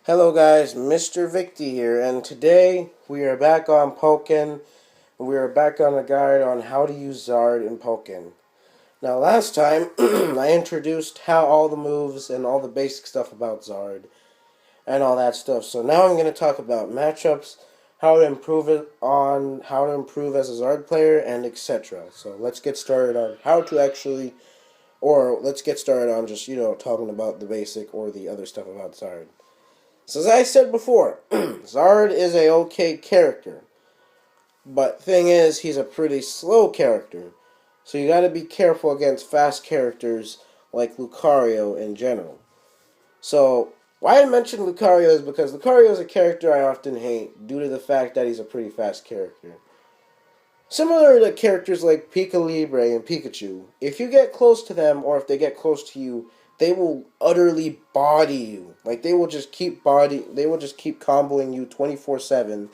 Hello guys, Mr. Victy here, and today we are back on Pokken. We are back on a guide on how to use Zard in Pokken. Now last time, I introduced how all the moves and all the basic stuff about Zard and all that stuff. So now I'm going to talk about matchups, how to improve how to improve as a Zard player, and etc. So let's get started on how to actually, or let's get started on just, talking about the basic or the other stuff about Zard. So as I said before, Zard is a okay character. But thing is, he's a pretty slow character. So you gotta be careful against fast characters like Lucario in general. So, why I mentioned Lucario is because Lucario is a character I often hate due to the fact that he's a pretty fast character. Similar to characters like Pika Libre and Pikachu, if you get close to them or if they get close to you, they will utterly body you. Like they will just keep comboing you 24/7,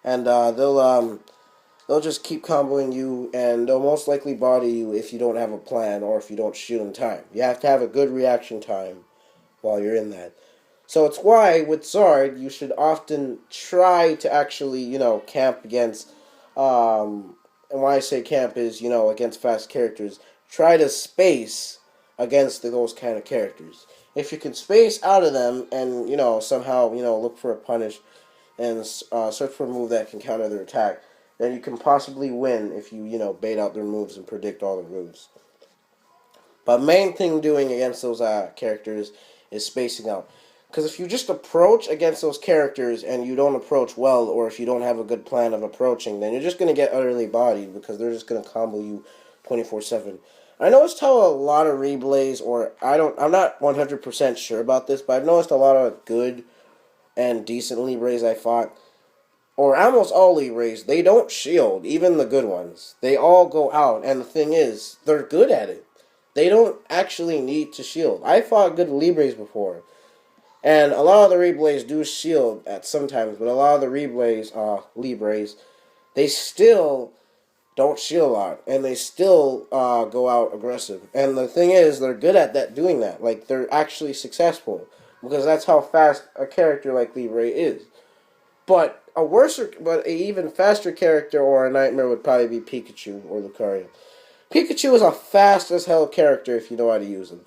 and they'll just keep comboing you, and they'll most likely body you if you don't have a plan or if you don't shoot in time. You have to have a good reaction time while you're in that. So it's why with Zard you should often try to actually camp against and why I say camp is, against fast characters, try to space against those kind of characters. If you can space out of them and, somehow, look for a punish and search for a move that can counter their attack, then you can possibly win if you, bait out their moves and predict all the moves. But main thing doing against those characters is spacing out. Because if you just approach against those characters and you don't approach well, or if you don't have a good plan of approaching, then you're just going to get utterly bodied because they're just going to combo you 24/7. I noticed how a lot of reblays, or I'm not 100% sure about this, but I've noticed a lot of good and decent Libres I fought, or almost all Libres, they don't shield, even the good ones. They all go out, and the thing is, they're good at it. They don't actually need to shield. I fought good Libres before. And a lot of the Reblays do shield at sometimes, but a lot of the Libres, they still don't shield a lot, and they still go out aggressive. And the thing is, they're good at doing that. Like, they're actually successful, because that's how fast a character like Libre is. But but a even faster character or a nightmare would probably be Pikachu or Lucario. Pikachu is a fast as hell character if you know how to use him.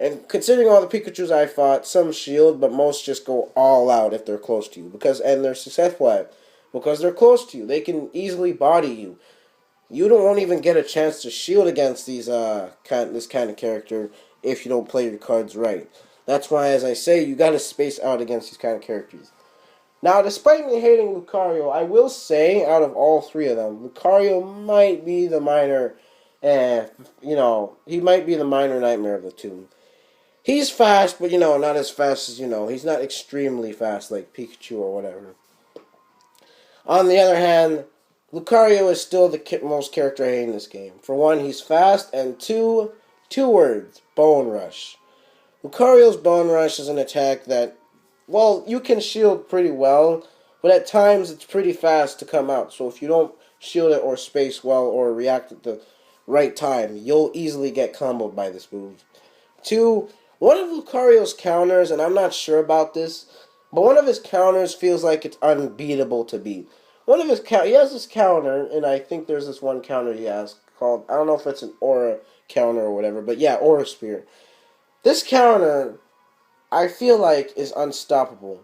And considering all the Pikachus I fought, some shield, but most just go all out if they're close to you. And they're successful at it. Because they're close to you. They can easily body you. Won't even get a chance to shield against this kind of character if you don't play your cards right. That's why, as I say, you gotta space out against these kind of characters. Now, despite me hating Lucario, I will say, out of all three of them, Lucario might be the minor, he might be the minor nightmare of the two. He's fast, but, not as fast as, he's not extremely fast like Pikachu or whatever. On the other hand, Lucario is still the most character I hate in this game. For one, he's fast, and two words, Bone Rush. Lucario's Bone Rush is an attack that, well, you can shield pretty well, but at times it's pretty fast to come out. So if you don't shield it or space well or react at the right time, you'll easily get comboed by this move. Two, one of Lucario's counters, and I'm not sure about this, but one of his counters feels like it's unbeatable to beat. He has this counter, and I think there's this one counter he has called, I don't know if it's an Aura counter or whatever, but yeah, Aura Spear. This counter, I feel like, is unstoppable.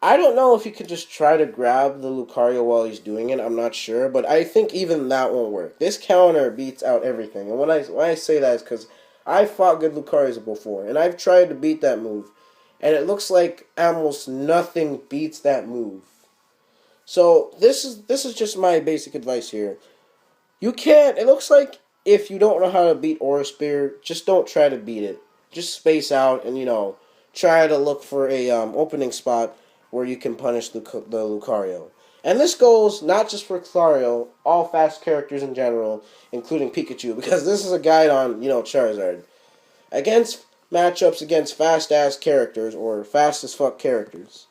I don't know if you could just try to grab the Lucario while he's doing it, I'm not sure, but I think even that won't work. This counter beats out everything, and when I say that is because I've fought good Lucarios before, and I've tried to beat that move, and it looks like almost nothing beats that move. So this is just my basic advice here. It looks like if you don't know how to beat Aura Spear, just don't try to beat it. Just space out and, try to look for a opening spot where you can punish the Lucario. And this goes not just for Lucario, all fast characters in general, including Pikachu, because this is a guide on, Charizard. Against matchups against fast-ass characters, or fast-as-fuck characters,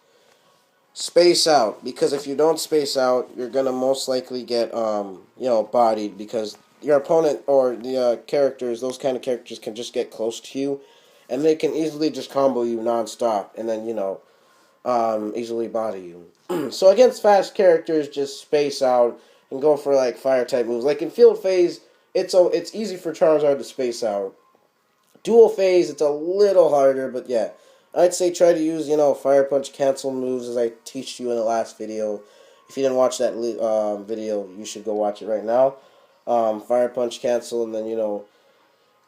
space out, because if you don't space out, you're gonna most likely get, bodied, because your opponent or the characters, those kind of characters can just get close to you, and they can easily just combo you non-stop, and then, easily body you. So against fast characters, just space out and go for like fire type moves. Like in field phase, it's easy for Charizard to space out. Dual phase, it's a little harder, but yeah. I'd say try to use, Fire Punch cancel moves as I teach you in the last video. If you didn't watch that video, you should go watch it right now. Fire Punch cancel, and then,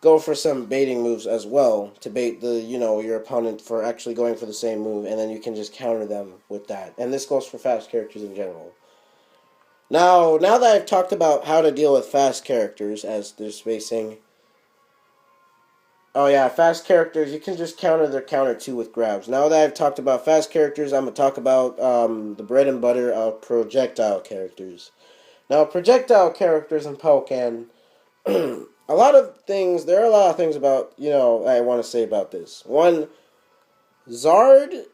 go for some baiting moves as well to bait your opponent for actually going for the same move, and then you can just counter them with that. And this goes for fast characters in general. Now that I've talked about how to deal with fast characters as they're spacing, oh yeah, fast characters, you can just counter their counter 2 with grabs. Now that I've talked about fast characters, I'm going to talk about the bread and butter of projectile characters. Now, projectile characters in Pokken, there are a lot of things about, I want to say about this. One, Zard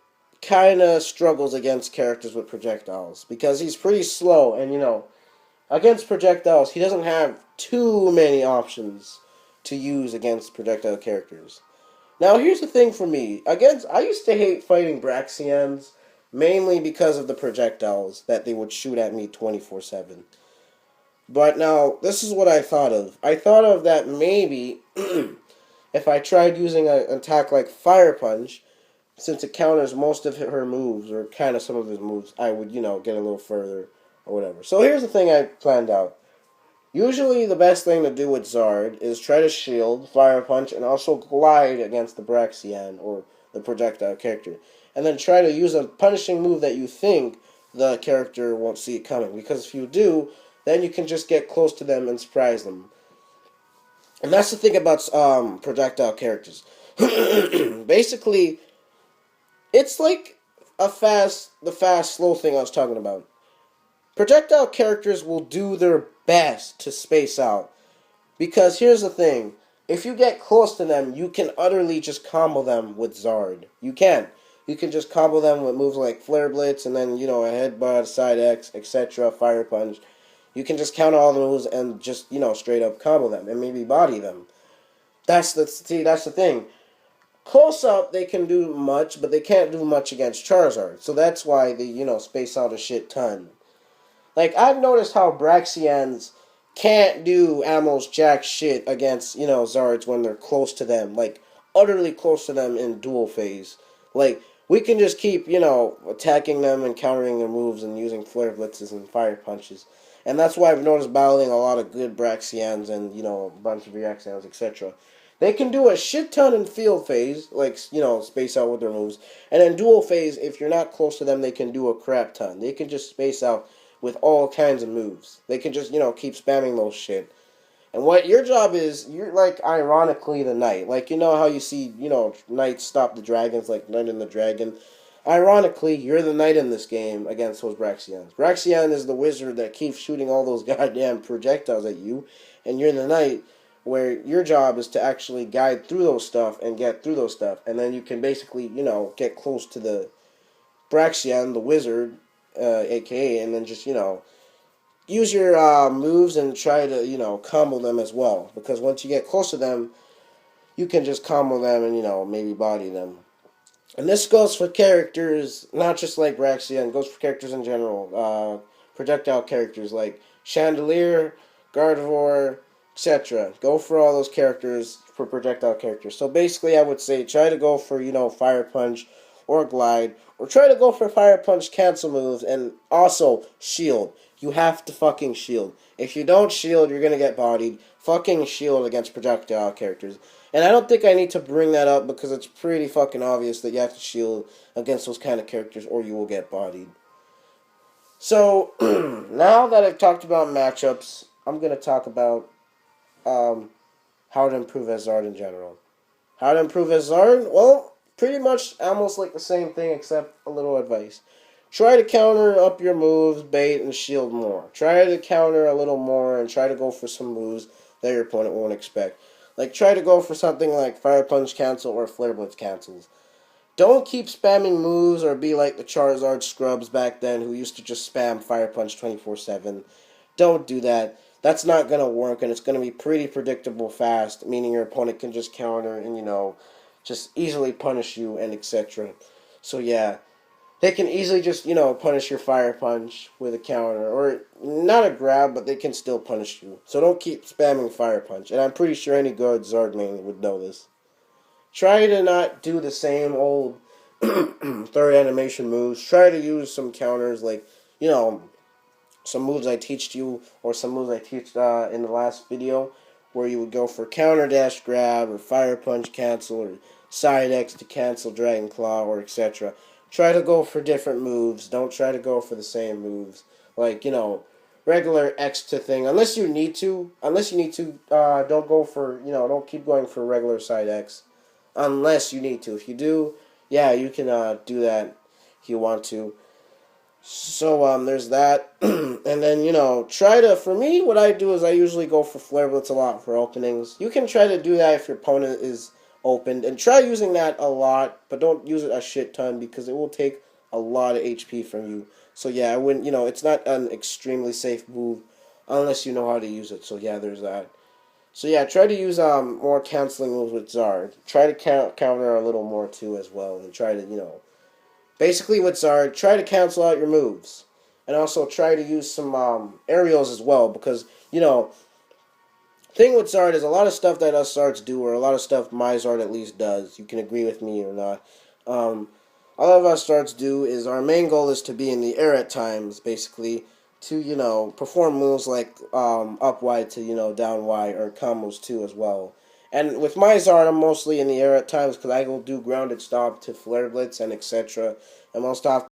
kind of struggles against characters with projectiles because he's pretty slow, and, against projectiles, he doesn't have too many options to use against projectile characters. Now, here's the thing for me. I used to hate fighting Braxians, mainly because of the projectiles that they would shoot at me 24/7. But now, this is what I thought of. I thought of that maybe, if I tried using an attack like Fire Punch, since it counters most of her moves, or kind of some of his moves, I would, get a little further, or whatever. So here's the thing I planned out. Usually the best thing to do with Zard is try to shield, Fire Punch, and also glide against the Braxian, or the projectile character. And then try to use a punishing move that you think the character won't see it coming. Because if you do, then you can just get close to them and surprise them. And that's the thing about projectile characters. Basically, it's like the fast, slow thing I was talking about. Projectile characters will do their best to space out. Because here's the thing. If you get close to them, you can utterly just combo them with Zard. You can. You can just combo them with moves like Flare Blitz, and then, a Headbutt, Side X, etc., Fire Punch. You can just counter all the moves and just, straight up combo them and maybe body them. That's the thing. Close up, they can do much, but they can't do much against Charizard. So that's why they, space out a shit ton. Like, I've noticed how Braxians can't do almost jack shit against, Zards when they're close to them. Like, utterly close to them in dual phase. Like, we can just keep, attacking them and countering their moves and using Flare Blitzes and Fire Punches. And that's why I've noticed battling a lot of good Braxians and, a bunch of Reaxians, etc. They can do a shit ton in field phase, like, space out with their moves. And in dual phase, if you're not close to them, they can do a crap ton. They can just space out with all kinds of moves. They can just, keep spamming those shit. And what your job is, you're like, ironically, the knight. Like, how you see, knights stop the dragons, like Knight and the Dragon. Ironically, you're the knight in this game against those Braxians. Braxian is the wizard that keeps shooting all those goddamn projectiles at you, and you're the knight where your job is to actually guide through those stuff and get through those stuff, and then you can basically, get close to the Braxian, the wizard, aka, and then just, use your moves and try to, combo them as well. Because once you get close to them, you can just combo them and, maybe body them. And this goes for characters, not just like Braxian, it goes for characters in general. Projectile characters like Chandelier, Gardevoir, etc. Go for all those characters for projectile characters. So basically, I would say try to go for, Fire Punch or Glide, or try to go for Fire Punch cancel moves, and also shield. You have to fucking shield. If you don't shield, you're gonna get bodied. Fucking shield against projectile characters. And I don't think I need to bring that up because it's pretty fucking obvious that you have to shield against those kind of characters or you will get bodied. So, now that I've talked about matchups, I'm going to talk about how to improve as Zard in general. How to improve as Zard? Well, pretty much almost like the same thing except a little advice. Try to counter up your moves, bait, and shield more. Try to counter a little more and try to go for some moves that your opponent won't expect. Like, try to go for something like Fire Punch cancel or Flare Blitz cancels. Don't keep spamming moves or be like the Charizard scrubs back then who used to just spam Fire Punch 24/7. Don't do that. That's not going to work, and it's going to be pretty predictable fast, meaning your opponent can just counter and, just easily punish you and etc. So, yeah. they can easily just, punish your fire punch with a counter. Or not a grab, but they can still punish you. So don't keep spamming fire punch. And I'm pretty sure any good Zard main would know this. Try to not do the same old third animation moves. Try to use some counters like, you know, some moves I teached you, or some moves I teached in the last video, where you would go for counter dash grab, or fire punch cancel, or side X to cancel dragon claw, or etc. Try to go for different moves. Don't try to go for the same moves. Like, regular X to thing. Unless you need to. Don't go for, don't keep going for regular side X. Unless you need to. If you do, yeah, you can do that if you want to. So there's that, and then try to. For me, what I do is I usually go for flare blitz a lot for openings. You can try to do that if your opponent is opened, and try using that a lot, but don't use it a shit ton because it will take a lot of HP from you. So yeah, I wouldn't. It's not an extremely safe move unless you know how to use it. So yeah, there's that. So yeah, try to use more canceling moves with Zard. Try to counter a little more too as well, and try to basically, with Zard, try to cancel out your moves. And also try to use some aerials as well. Because, thing with Zard is a lot of stuff that us Zards do, or a lot of stuff my Zard at least does. You can agree with me or not. A lot of us Zards do is our main goal is to be in the air at times, basically. To, perform moves like up Y to, down Y, or combos too as well. And with my Zard, I'm mostly in the air at times because I will do grounded stomp to flare blitz and etc. And most often